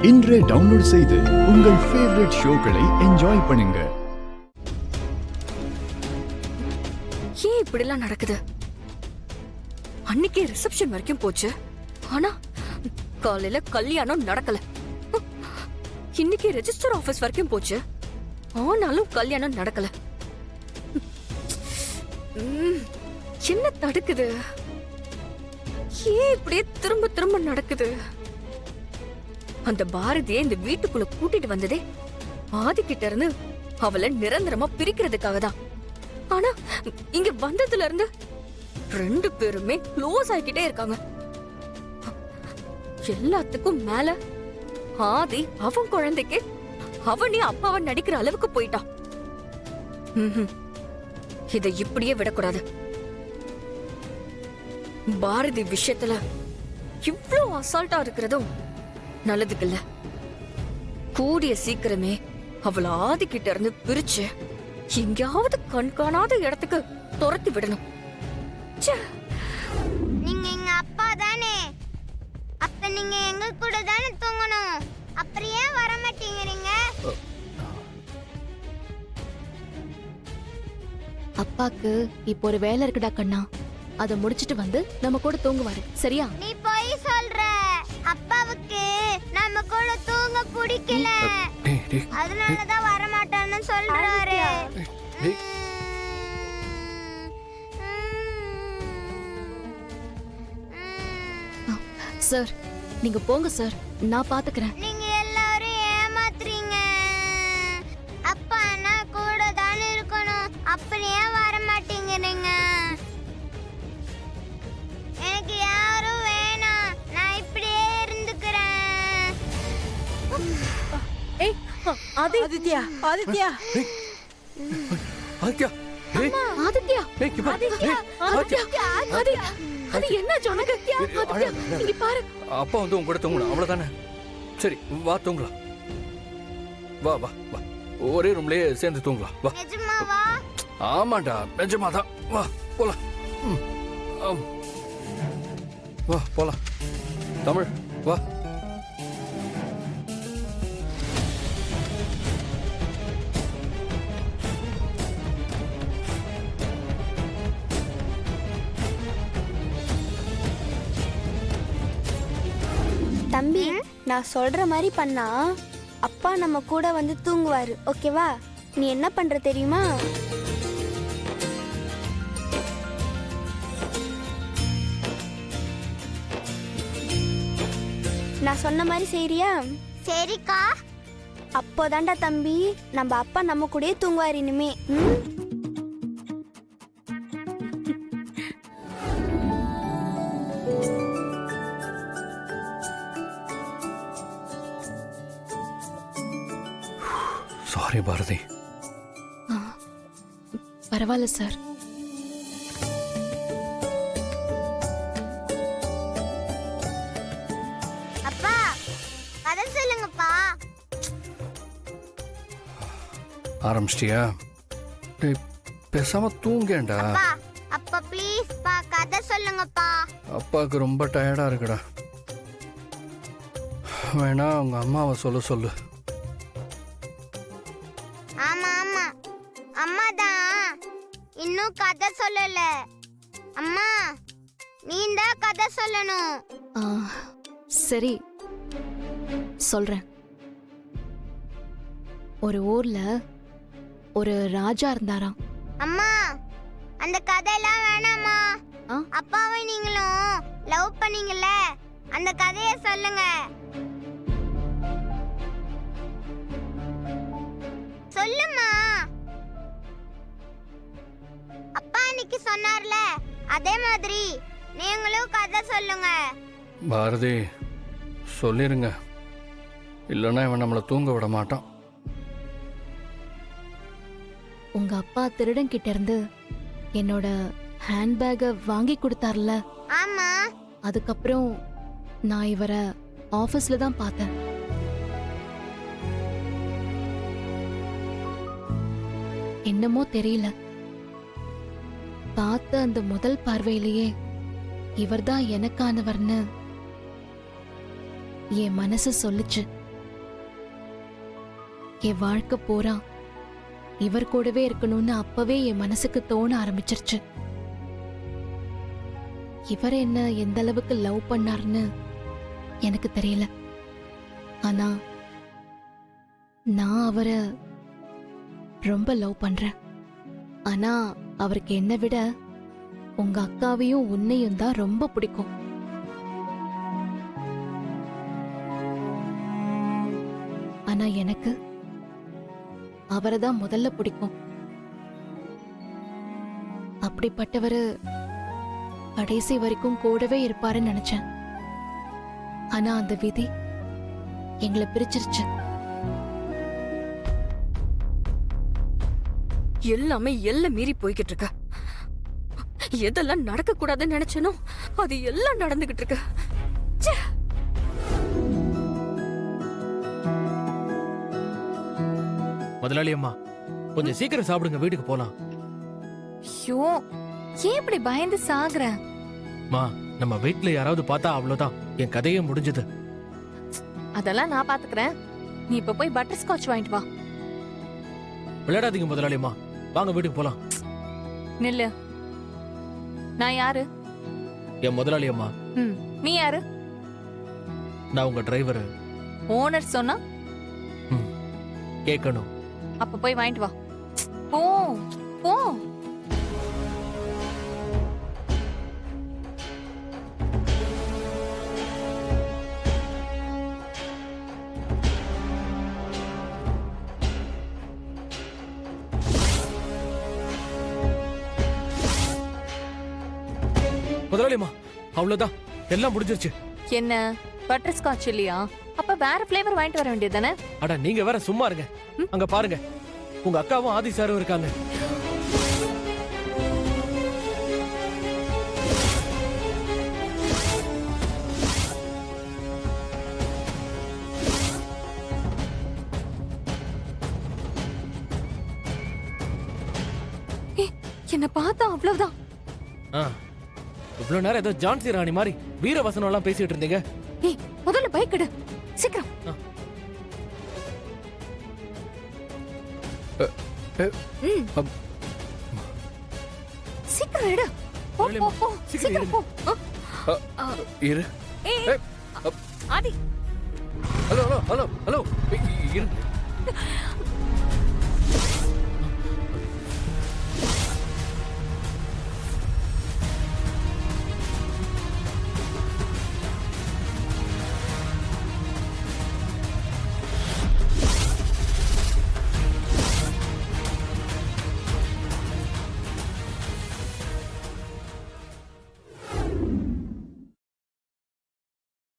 இன்றே டவுன்லோட் செய்து உங்கள் ஃபேவரட் ஷோக்களை என்ஜாய் பண்ணுங்க. ஏன் இப்படிலாம் நடக்குது? அன்னைக்கே ரிசப்ஷன் வரைக்கும் போச்சு, ஆனா காலையில கல்யாணம் நடக்கல. இன்னைக்கு ரெஜிஸ்டர் ஆபீஸ் வரைக்கும் போச்சு, ஆனாலும் கல்யாணம் நடக்கல. என்ன தடுக்குது? ஏன் இப்படியே திரும்ப திரும்ப நடக்குது? அந்த பாரதியை இந்த வீட்டுக்குள்ள கூட்டிட்டு வந்ததே ஆதிக்கிட்ட இருந்து அவளை நிரந்தரமா பிரிக்கிறதுக்காக தான். ஆனா இங்க வந்ததுல இருந்து ரெண்டு பேருமே க்ளோஸ் ஆகிக்கிட்டே இருக்காங்க. எல்லாத்துக்கும் மேல ஆதி அவன் குழந்தைக்கு அவனே அப்பாவை நடிக்கிற அளவுக்கு போயிட்டான். இதை இப்படியே விடக்கூடாது. பாரதி விஷயத்துல இவ்ளோ அசால்ட்டா இருக்கிறதும் நல்லதுக்கு இல்ல. கூடிய சீக்கிரமே அவளை ஆதிக்கிட்ட இருந்து பிரிச்சு எங்கேயாவது கண்காணாத இடத்துக்கு துரத்தி விடணும். நீங்க எங்க அப்பா தானே, அப்ப நீங்க எங்க கூட தானே தூங்கணும். அப்புறம் ஏன் வர மாட்டேங்கிறீங்க? அப்பாக்கு இப்போ ஒரு வேலை இருக்குடா கண்ணா, அதை முடிச்சிட்டு வந்து நம்ம கூட தூங்குவாரு, சரியா? நீ போய் சொல்ற. அப்பாவுக்கு நம்ம கூட தூங்க பிடிக்கல, அதனாலதான் வர மாட்டான்னு சொல்றாரு. சார் நீங்க போங்க சார், நான் பாத்துக்கிறேன். நீங்க எல்லாரும் ஏமாத்துறீங்க. அப்பா அண்ணா கூட தானே இருக்கணும், அப்படி ஏன் வர மாட்டேங்கிறீங்க? எனக்கு யாரும் வேணாம், நான் இப்படியே இருந்துக்கிறேன். ஏய் ஆதித்யா, ஆதித்யா, ஆதித்யா, ஏய் ஆதித்யா, ஏய் கிப்பா, ஆதித்யா, ஆதித்யா, ஆதித்யா, அது என்ன சொன்னது? ஆதித்யா, இங்க பாரு. அப்பா வந்து உன் கூட தூங்கணும், அவ்வளவுதானே? சரி வா தூங்கலாம். வா வா வா, ஒரே ரூம்லயே சேர்ந்து தூங்கலாம். வா. நிஜமாவா? ஆமாண்டா, நிஜமாதான். வா போலாம். வா போலாம். தமிழ் வா. தம்பி, நான் சொல்ற மாதிரி பண்ணா அப்பா நம்ம கூட வந்து தூங்குவாரு, ஓகேவா? நீ என்ன பண்ற தெரியுமா? நான் சொன்ன மாதிரி செய்றியா? சரிக்கா. அப்போதான்டா தம்பி நம்ம அப்பா நம்ம கூடயே தூங்குவாரு இனிமே. சாரி பாரதி. பரவாயில்ல சார். அப்பா கதை சொல்லுங்கப்பா. ஆரம்பிச்சிட்டியா? டேய் பேசாம தூங்கேண்டா. அப்பா அப்பா ப்ளீஸ் பா, கதை சொல்லுங்கப்பா. அப்பாவுக்கு ரொம்ப டயர்டா இருக்குடா. வேணா உங்க அம்மாவை சொல்லு. ஆமா ஆமா, அம்மா தான் இன்னும் கதை சொல்லல. அம்மா நீ தான் கதை சொல்லணும். சரி சொல்றேன். ஒரு ஊர்ல ஒரு ராஜா இருந்தாராம். அம்மா அந்த கதையெல்லாம் வேணாம்மா. ஆ? அப்பாவை நீங்களும் லவ் பண்ணீங்கல்ல, அந்த கதையை சொல்லுங்க. சொல்லுமா. அப்பா அன்னைக்கு சொன்னார்ல, அதே மாதிரி நீங்களும் கதை சொல்லுங்க. பாரதி சொல்லிருங்க, இல்லைன்னா இவன் நம்மளை தூங்க விட மாட்டான். உங்க அப்பா திருடன் கிட்ட இருந்து என்னோட ஹேண்ட்பேக்கை வாங்கி கொடுத்தார்ல, ஆமா. அதுக்கப்புறம் நான் இவரை ஆபீஸ்ல தான் பார்த்தேன். என்னமோ தெரியல, பார்த்த அந்த முதல் பார்வையிலேயே இவர்தான் எனக்கானவர்னு என் மனசு சொல்லுச்சு. என் வாழ்க்கை பூரா இவர் கூடவே இருக்கணும்னு அப்பவே என் மனசுக்கு தோண ஆரம்பிச்சிருச்சு. இவர் என்ன எந்த அளவுக்கு லவ் பண்ணாருன்னு எனக்கு தெரியல. ஆனா நான் அவரை ரொம்ப லவ் பண்றேன். ஆனா அவருக்கு என்னை விட உங்க அக்காவையும் உன்னையும் தான் ரொம்ப பிடிக்கும். ஆனா எனக்கு அவரை தான் முதல்ல பிடிக்கும். அப்படிப்பட்டவரு கடைசி வரைக்கும் கூடவே இருப்பாருன்னு நினைச்சேன். ஆனா அந்த விதி எங்களை பிரிச்சிருச்சு. எல்லாமே எல்லை மீறி போய்கிட்டு இருக்க. எதெல்லாம் நடக்க கூடாதுன்னு நினைச்சனோ அது எல்லாம் நடந்துகிட்டு இருக்கு. ச்சே. முதலாளி அம்மா, கொஞ்சம் சீக்கிரம் சாப்பிடுங்க, வீட்டுக்கு போலாம். ஐயோ, ஏன் இப்படி பயந்து சாகுற? மா, நம்ம வீட்ல யாராவது பார்த்தா அவ்வளவுதான், என் கதையே முடிஞ்சது. அதெல்லாம் நான் பாத்துக்கிறேன். நீ இப்ப போய் பட்டர் ஸ்காட்ச் வாங்கிட்டு வா. விளையாடாதீங்க முதலாளி அம்மா, வாங்க வீட்டுக்கு போலாம். நில்லு. நான் யாரு? என் முதலாளி அம்மா, நீ யாரு? நான் உங்க டிரைவர். ஓனர் சொன்னா கேட்கணும். அப்ப போய் வாங்கிட்டு வா. போ போ. முதலாளி அம்மா, அவ்வளவுதான், எல்லாம் முடிஞ்சிருச்சு. என்ன பட்டர் ஸ்காட்ச் இல்லையா? அப்ப வேற ஃப்ளேவர் வாங்கிட்டு வர வேண்டியதானே? அட நீங்க வேற சும்மா இருங்க. அங்க பாருங்க, உங்க அக்காவும் ஆதி சாரும் இருக்காங்க. என்ன பார்த்தா அவ்வளவுதான். இவ்வளவு நேரம் ஏதோ ஜான்சி ராணி மாதிரி வீரவசனம் எல்லாம் பேசிட்டு இருந்தீங்க. ஏய், முதல்ல பைக் எடு சீக்கிரம். சீக்கிரம் எடு. போ போ போ. சீக்கிரம் போ. இரு. ஏய், ஆதி. ஹலோ ஹலோ ஹலோ ஹலோ, இரு.